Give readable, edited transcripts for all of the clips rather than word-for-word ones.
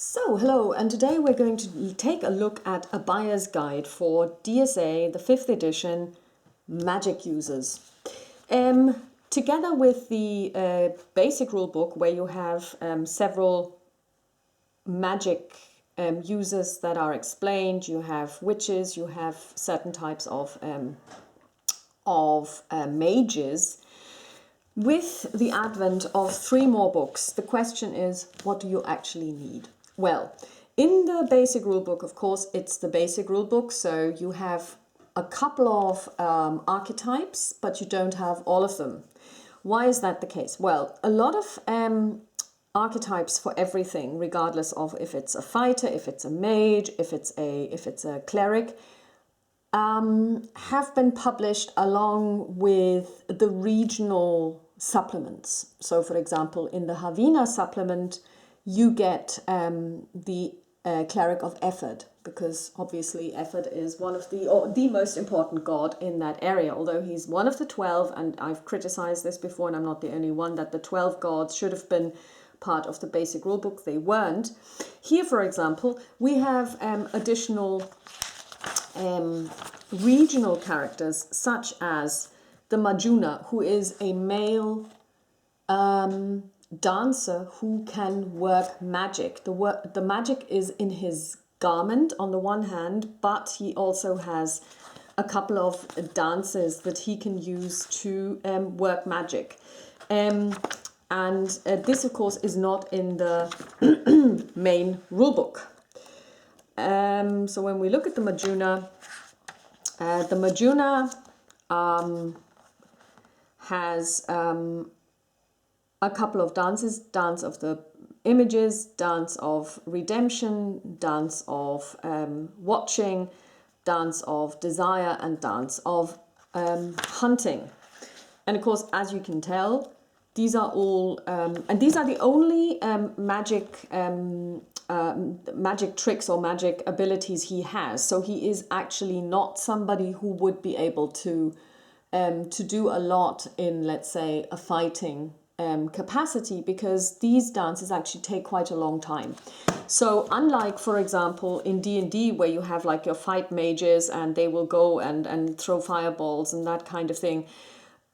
So, hello, and today we're going to take a look at a buyer's guide for DSA, the 5th edition, magic users. Together with the basic rulebook, where you have several magic users that are explained, you have witches, you have certain types of mages. With the advent of 3 more books, the question is, what do you actually need? Well, in the basic rulebook, of course, it's the basic rulebook, so you have a couple of archetypes, but you don't have all of them. Why is that the case? Well, a lot of archetypes for everything, regardless of if it's a fighter, if it's a mage, if it's a cleric, have been published along with the regional supplements. So, for example, in the Havina supplement, you get the cleric of Effort, because obviously Effort is one of the most important god in that area, although he's one of the 12, and I've criticized this before, and I'm not the only one, that the 12 gods should have been part of the basic rulebook. They weren't. Here, for example, we have additional regional characters, such as the Majuna, who is a male dancer who can work magic. The magic is in his garment on the one hand, but he also has a couple of dances that he can use to work magic. And this, of course, is not in the main rulebook. So when we look at the Majuna, has a couple of dances: dance of the images, dance of redemption, dance of watching, dance of desire, and dance of hunting. And of course, as you can tell, these are all, and these are the only magic tricks or magic abilities he has. So he is actually not somebody who would be able to do a lot in, let's say, a fighting capacity, because these dances actually take quite a long time. So unlike, for example, in D&D, where you have like your fight mages and they will go and throw fireballs and that kind of thing,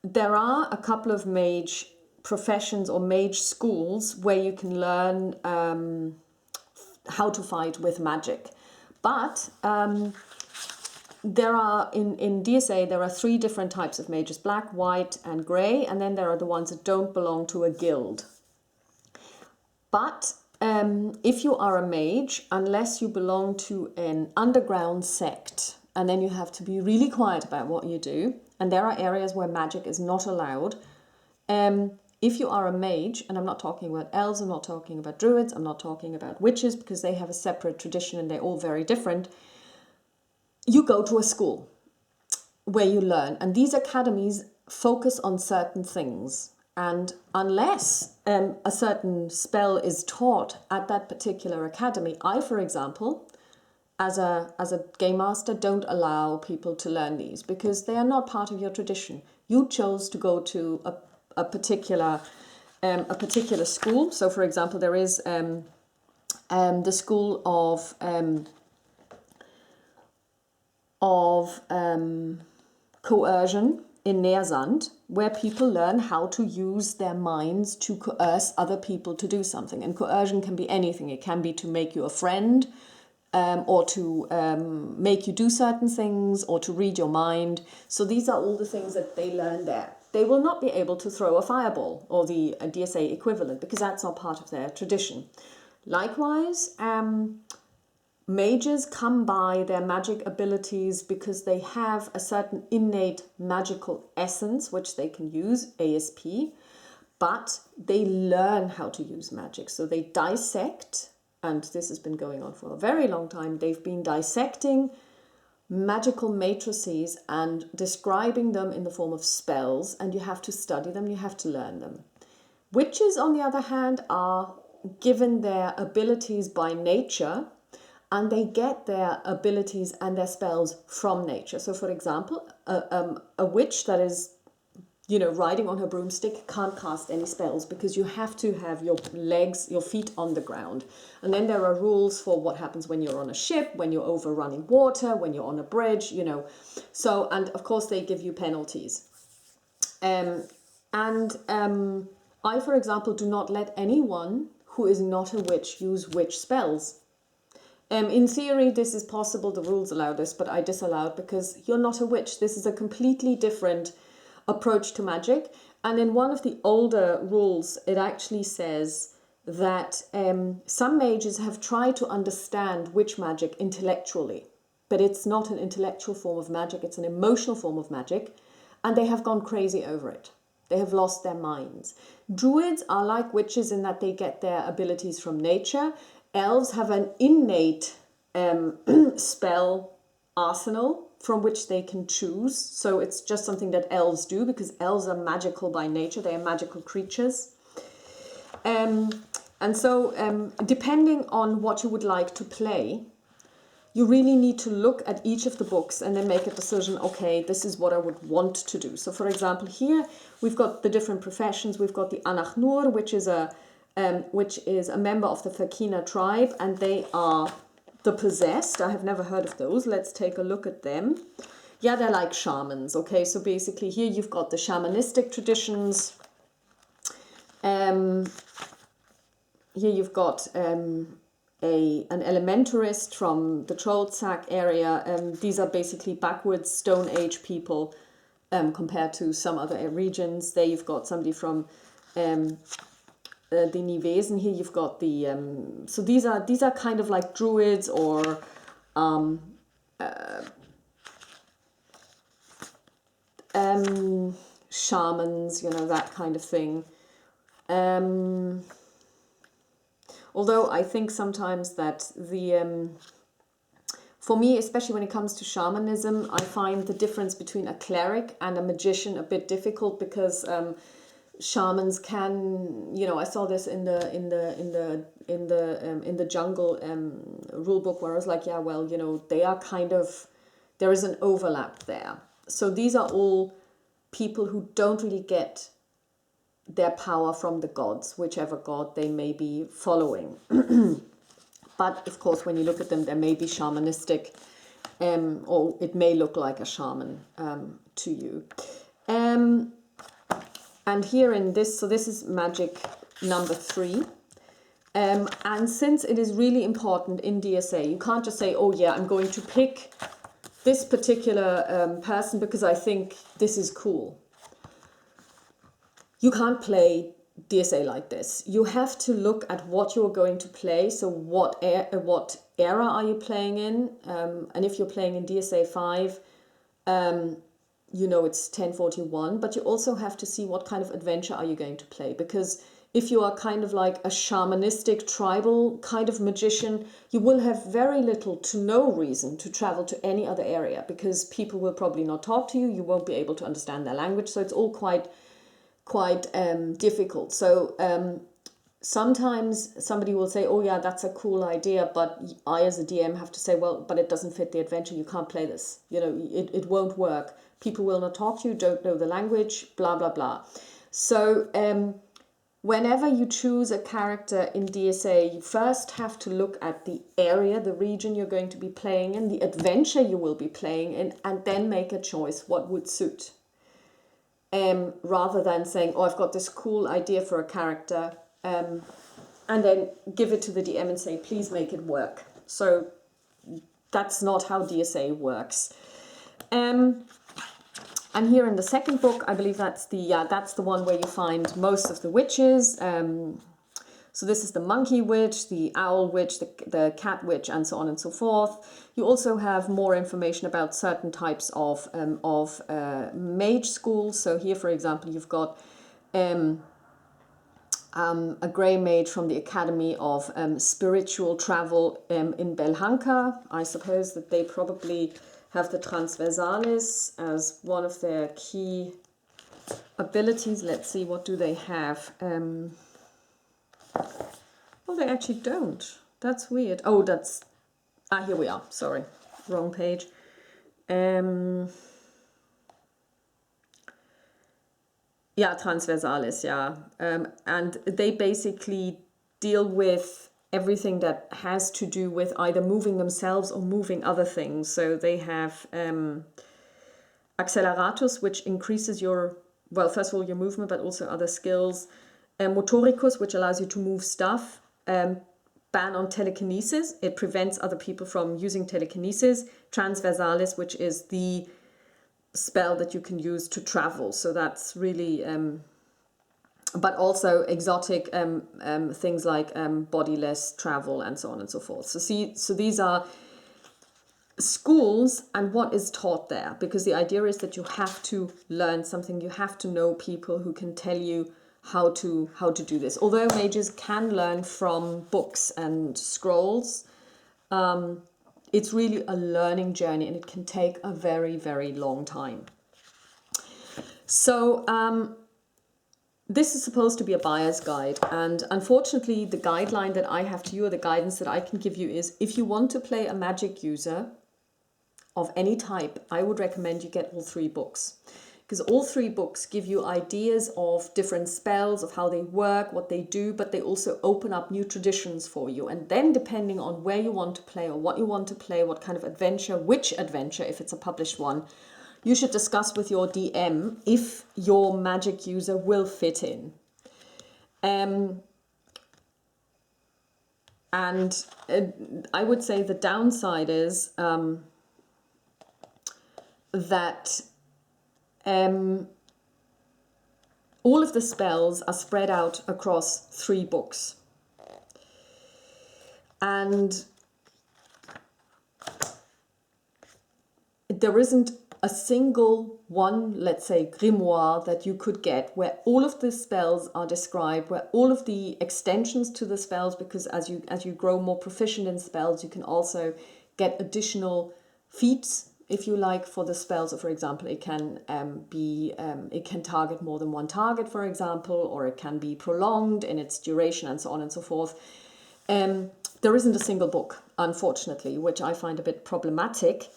there are a couple of mage professions or mage schools where you can learn how to fight with magic. But there are, in DSA, there are 3 different types of mages: black, white, and grey, and then there are the ones that don't belong to a guild. But if you are a mage, unless you belong to an underground sect, and then you have to be really quiet about what you do, and there are areas where magic is not allowed. If you are a mage, and I'm not talking about elves, I'm not talking about druids, I'm not talking about witches, because they have a separate tradition and they're all very different, you go to a school where you learn. And these academies focus on certain things. And unless a certain spell is taught at that particular academy, I, for example, as a game master, don't allow people to learn these because they are not part of your tradition. You chose to go to a particular school. So, for example, there is the school of coercion in Neersand, where people learn how to use their minds to coerce other people to do something. And coercion can be anything. It can be to make you a friend, or to make you do certain things, or to read your mind. So these are all the things that they learn there. They will not be able to throw a fireball or the DSA equivalent, because that's not part of their tradition. Likewise, mages come by their magic abilities because they have a certain innate magical essence which they can use, ASP, but they learn how to use magic. So they dissect, and this has been going on for a very long time. They've been dissecting magical matrices and describing them in the form of spells, and you have to study them, you have to learn them. Witches, on the other hand, are given their abilities by nature, and they get their abilities and their spells from nature. So, for example, a witch that is you know, riding on her broomstick, can't cast any spells because you have to have your legs, your feet on the ground. And then there are rules for what happens when you're on a ship, when you're over running water, when you're on a bridge, you know. So, and of course they give you penalties. I, for example, do not let anyone who is not a witch use witch spells. In theory, this is possible, the rules allow this, but I disallow it because you're not a witch. This is a completely different approach to magic. And in one of the older rules, it actually says that some mages have tried to understand witch magic intellectually, but it's not an intellectual form of magic, it's an emotional form of magic, and they have gone crazy over it. They have lost their minds. Druids are like witches in that they get their abilities from nature. Elves have an innate spell arsenal from which they can choose. So it's just something that elves do because elves are magical by nature. They are magical creatures. Depending on what you would like to play, you really need to look at each of the books and then make a decision, okay, this is what I would want to do. So for example, here we've got the different professions. We've got the Anachnur, which is a member of the Fakina tribe, and they are the possessed. I have never heard of those. Let's take a look at them. Yeah, they're like shamans. Okay, so basically here you've got the shamanistic traditions. Here you've got an elementarist from the Trollsack area. These are basically backwards Stone Age people compared to some other regions. There you've got somebody from the Nivesen. Here you've got the so these are kind of like druids or shamans, you know, that kind of thing. Although I think sometimes that for me, especially when it comes to shamanism, I find the difference between a cleric and a magician a bit difficult because shamans can, you know, I saw this in the jungle rule book where I was like, yeah, well, you know, they are kind of, there is an overlap there. So these are all people who don't really get their power from the gods, whichever god they may be following. But of course, when you look at them, they may be shamanistic, or it may look like a shaman to you. And here in this, so this is magic number 3. And since it is really important in DSA, you can't just say, oh yeah, I'm going to pick this particular person because I think this is cool. You can't play DSA like this. You have to look at what you're going to play. So what era are you playing in? And if you're playing in DSA 5, you know it's 1041. But you also have to see what kind of adventure are you going to play. Because if you are kind of like a shamanistic, tribal kind of magician, you will have very little to no reason to travel to any other area because people will probably not talk to you. You won't be able to understand their language. So it's all quite difficult. So sometimes somebody will say, oh yeah, that's a cool idea, but I as a DM have to say, well, but it doesn't fit the adventure, you can't play this, you know, it won't work, people will not talk to you, don't know the language, blah blah blah. So whenever you choose a character in DSA, you first have to look at the area, the region you're going to be playing in, the adventure you will be playing in, and then make a choice what would suit. Rather than saying, oh, I've got this cool idea for a character, and then give it to the DM and say, please make it work. So that's not how DSA works. And here in the second book, I believe that's the one where you find most of the witches. So this is the monkey witch, the owl witch, the cat witch, and so on and so forth. You also have more information about certain types of mage schools. So here, for example, you've got a grey mage from the Academy of Spiritual Travel in Belhanka. I suppose that they probably have the Transversalis as one of their key abilities. Let's see, what do they have? Oh, they actually don't. That's weird. Oh, that's... here we are. Sorry. Wrong page. Yeah, transversalis, yeah. And they basically deal with everything that has to do with either moving themselves or moving other things. So they have acceleratus, which increases your, well, first of all, your movement, but also other skills. Motoricus, which allows you to move stuff. Ban on telekinesis. It prevents other people from using telekinesis. Transversalis, which is the spell that you can use to travel. So that's really, but also exotic things like bodiless travel and so on and so forth. So these are schools and what is taught there, because the idea is that you have to learn something, you have to know people who can tell you how to do this. Although mages can learn from books and scrolls, it's really a learning journey and it can take a very, very long time. So this is supposed to be a buyer's guide, and unfortunately the guideline that I have to you, or the guidance that I can give you, is if you want to play a magic user of any type, I would recommend you get all 3 books, because all 3 books give you ideas of different spells, of how they work, what they do, but they also open up new traditions for you. And then depending on where you want to play or what you want to play, what kind of adventure, which adventure, if it's a published one, you should discuss with your DM if your magic user will fit in. And I would say the downside is that all of the spells are spread out across 3 books. And there isn't a single one, let's say, grimoire that you could get where all of the spells are described, where all of the extensions to the spells, because as you grow more proficient in spells, you can also get additional feats, if you like, for the spells. So for example, it can it can target more than one target, for example, or it can be prolonged in its duration and so on and so forth. There isn't a single book, unfortunately, which I find a bit problematic.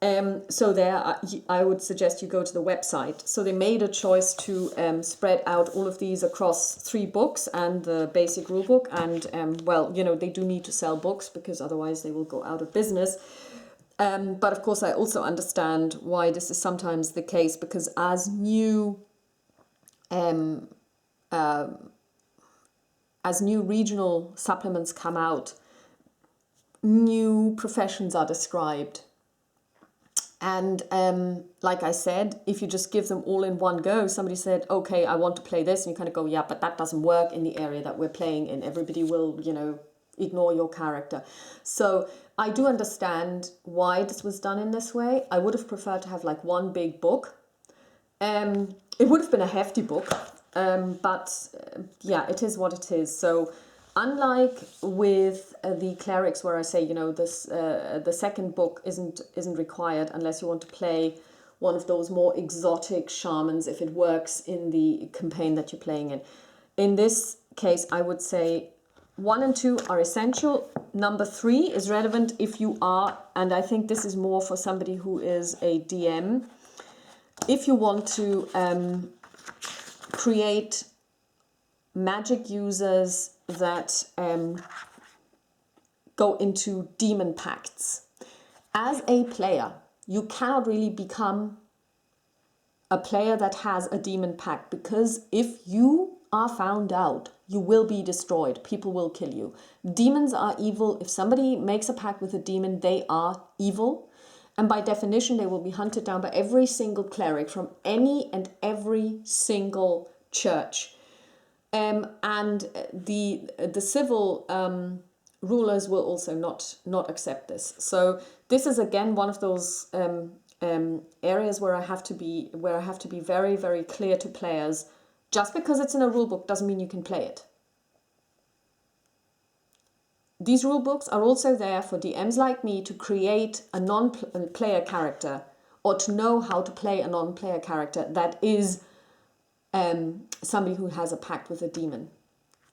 So there, I would suggest you go to the website. So they made a choice to spread out all of these across 3 books and the basic rulebook. And well, you know, they do need to sell books because otherwise they will go out of business. But of course, I also understand why this is sometimes the case, because as new regional supplements come out, new professions are described. And like I said, if you just give them all in one go, somebody said, okay, I want to play this, and you kind of go, yeah, but that doesn't work in the area that we're playing in. Everybody will, you know, ignore your character. So I do understand why this was done in this way. I would have preferred to have like one big book. It would have been a hefty book, but yeah, it is what it is. So unlike with the clerics, where I say, you know, this the second book isn't required unless you want to play one of those more exotic shamans, if it works in the campaign that you're playing in. In this case, I would say 1 and 2 are essential. Number 3 is relevant if you are, and I think this is more for somebody who is a DM, if you want to create magic users that go into demon pacts. As a player, you cannot really become a player that has a demon pact, because if you are found out, you will be destroyed. People will kill you. Demons are evil. If somebody makes a pact with a demon, they are evil. And by definition, they will be hunted down by every single cleric from any and every single church. And the civil rulers will also not accept this. So this is again one of those areas where I have to be very, very clear to players. Just because it's in a rule book doesn't mean you can play it. These rule books are also there for DMs like me to create a non-player character, or to know how to play a non-player character that is somebody who has a pact with a demon,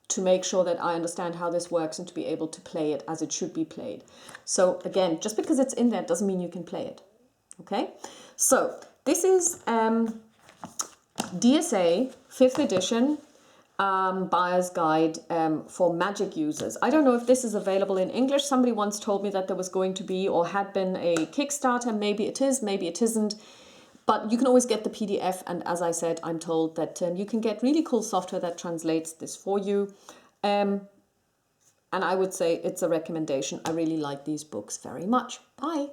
to make sure that I understand how this works and to be able to play it as it should be played. So again, just because it's in there doesn't mean you can play it. Okay, so this is DSA 5th edition buyer's guide for Magic users. I don't know if this is available in English. Somebody once told me that there was going to be or had been a Kickstarter. Maybe it is, maybe it isn't. But you can always get the PDF. And as I said, I'm told that you can get really cool software that translates this for you. And I would say it's a recommendation. I really like these books very much. Bye.